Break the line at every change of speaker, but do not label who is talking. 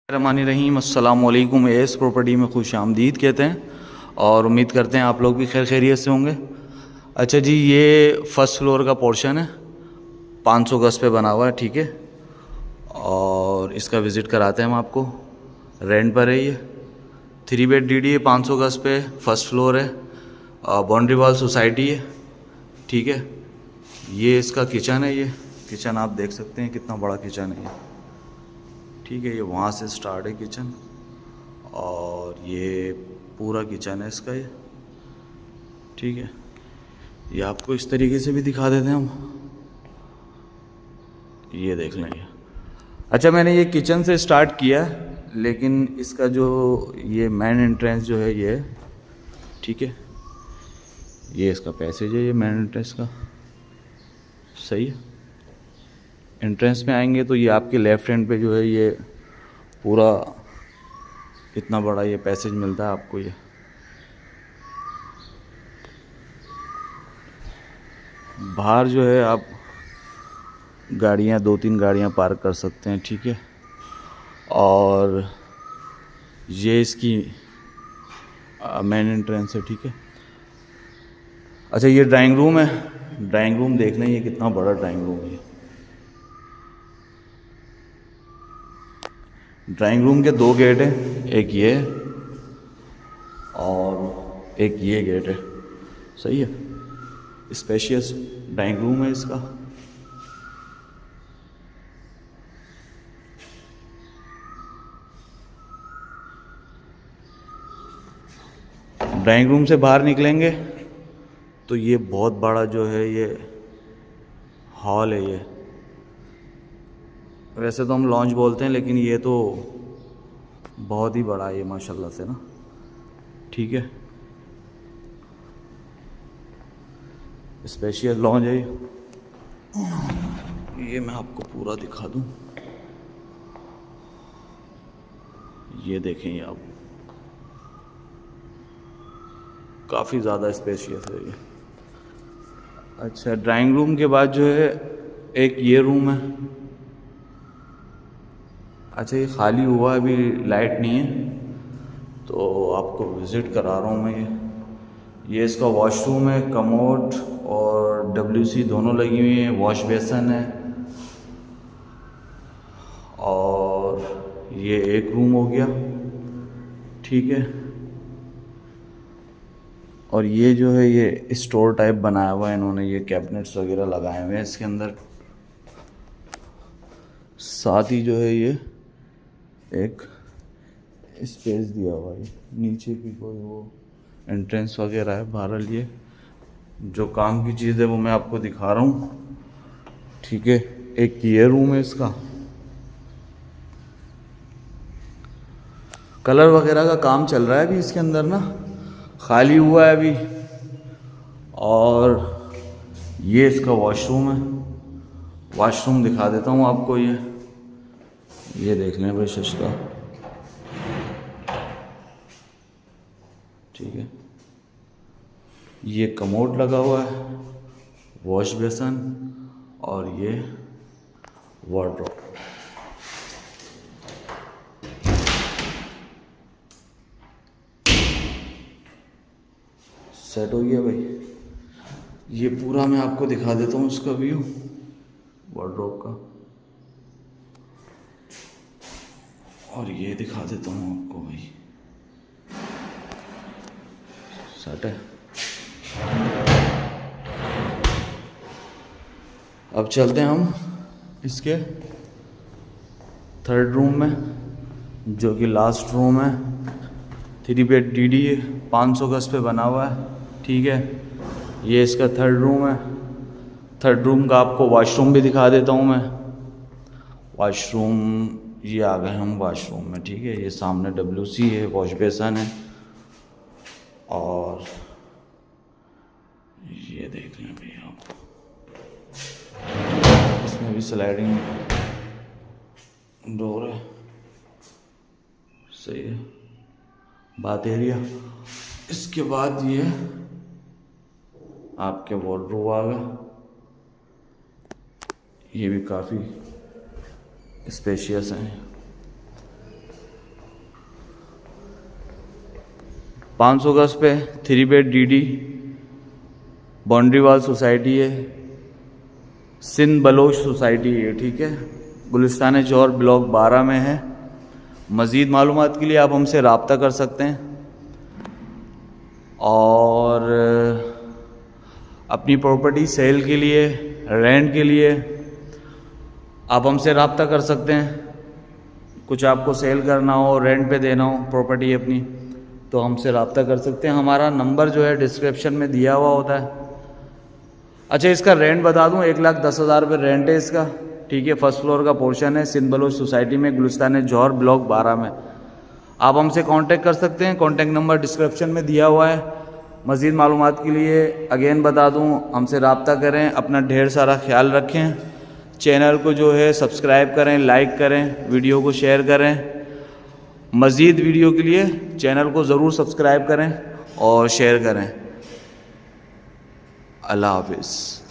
रहीम अस्सलाम वालेकुम। S property में खुश आमदीद कहते हैं और उम्मीद करते हैं आप लोग भी खैर खैरियत से होंगे। अच्छा जी, ये फर्स्ट फ्लोर का पोर्शन है, 500 गज पे बना हुआ है, ठीक है। और इसका विज़िट कराते हैं हम आपको। रेंट पर है ये, 3 बेड DD है, 500 गज पे, फर्स्ट फ्लोर है, बाउंड्री वॉल सोसाइटी है, ठीक है। ये इसका किचन है, ये किचन आप देख सकते हैं कितना बड़ा किचन है ये, ठीक है। ये वहाँ से स्टार्ट है किचन और ये पूरा किचन है इसका ये, ठीक है। ये आपको इस तरीके से भी दिखा देते हैं हम, ये देख लें ये। अच्छा, मैंने ये किचन से स्टार्ट किया, लेकिन इसका जो ये मेन एंट्रेंस जो है ये, ठीक है, ये इसका पैसेज है, ये मेन एंट्रेंस का, सही है। एंट्रेंस में आएंगे तो ये आपके लेफ़्ट हैंड पे जो है ये पूरा इतना बड़ा ये पैसेज मिलता है आपको। ये बाहर जो है आप गाड़ियाँ 2-3 गाड़ियाँ पार्क कर सकते हैं, ठीक है। और ये इसकी मेन एंट्रेंस है, ठीक है। अच्छा, ये ड्राइंग रूम है। ड्राइंग रूम देख लें, ये कितना बड़ा ड्राइंग रूम है। ड्राइंग रूम के 2 गेट हैं, एक ये और एक ये गेट है, सही है। स्पेशियस ड्राइंग रूम है इसका। ड्राइंग रूम से बाहर निकलेंगे तो ये बहुत बड़ा जो है ये हॉल है। ये वैसे तो हम लॉन्च बोलते हैं, लेकिन ये तो बहुत ही बड़ा है ये माशाल्लाह से ना, ठीक है। स्पेशियल लॉन्च है ये मैं आपको पूरा दिखा दूं। ये देखें, ये आप काफ़ी ज़्यादा स्पेशियस है ये। अच्छा, ड्राइंग रूम के बाद जो है एक ये रूम है। अच्छा, ये खाली हुआ है, अभी लाइट नहीं है तो आपको विज़िट करा रहा हूँ मैं। ये इसका वॉशरूम है, कमोड और WC दोनों लगी हुई हैं, वॉश बेसन है। और ये एक रूम हो गया, ठीक है। और ये जो है ये स्टोर टाइप बनाया हुआ है इन्होंने, ये कैबिनेट्स वगैरह लगाए हुए हैं इसके अंदर। साथ ही जो है ये एक स्पेस दिया हुआ है, नीचे की कोई वो एंट्रेंस वगैरह है बाहर। ये जो काम की चीज़ है वो मैं आपको दिखा रहा हूँ, ठीक है। एक ये रूम है इसका, कलर वगैरह का काम चल रहा है अभी इसके अंदर ना, खाली हुआ है अभी। और ये इसका वॉशरूम है, वॉशरूम दिखा देता हूँ आपको। ये देख लें भाई शश का, ठीक है। ये कमोड लगा हुआ है, वॉश बेसन और ये वार्डरोब। सेट हो गया भाई। ये पूरा मैं आपको दिखा देता हूँ उसका व्यू वार्डरोब का, और ये दिखा देता हूँ आपको भाई, सेट है। अब चलते हैं हम इसके 3rd रूम में, जो कि लास्ट रूम है। 3 बेड DD है, 500 गज पे बना हुआ है, ठीक है। ये इसका 3rd रूम है। 3rd रूम का आपको वॉशरूम भी दिखा देता हूँ मैं। वॉशरूम, ये आ गए हम वॉशरूम में, ठीक है। ये सामने WC है, वॉश बेसन है, और ये देख लें भैया आप, इसमें भी स्लाइडिंग डोर है, सही है। बात एरिया, इसके बाद ये आपके वार्डरोब आ गए। ये भी काफ़ी स्पेशियस हैं, 500 गज पे 3 bed DD, boundary wall society है, सिंध बलोच सोसाइटी है, ठीक है, गुलिस्तान जौहर ब्लॉक 12 में है। मज़ीद मालूमात के लिए आप हमसे रब्ता कर सकते हैं और अपनी प्रॉपर्टी सेल के लिए, रेंट के लिए आप हमसे रब्ता कर सकते हैं। कुछ आपको सेल करना हो, रेंट पे देना हो प्रॉपर्टी अपनी, तो हमसे रब्ता कर सकते हैं। हमारा नंबर जो है डिस्क्रिप्शन में दिया हुआ होता है। अच्छा, इसका रेंट बता दूं, 1,10,000 रुपये रेंट है इसका, ठीक है। फर्स्ट फ्लोर का पोर्शन है, सिंध बलोच सोसाइटी में, गुलिस्तान जौहर ब्लॉक 12 में। आप हमसे कांटेक्ट कर सकते हैं, कांटेक्ट नंबर डिस्क्रिप्शन में दिया हुआ है। मज़ीद मालूमात के लिए अगेन बता दूं, हमसे रब्ता करें। अपना ढेर सारा ख्याल रखें। चैनल को जो है सब्सक्राइब करें, लाइक करें, वीडियो को शेयर करें। मज़ीद वीडियो के लिए चैनल को ज़रूर सब्सक्राइब करें और शेयर करें। अल्लाह हाफिज़।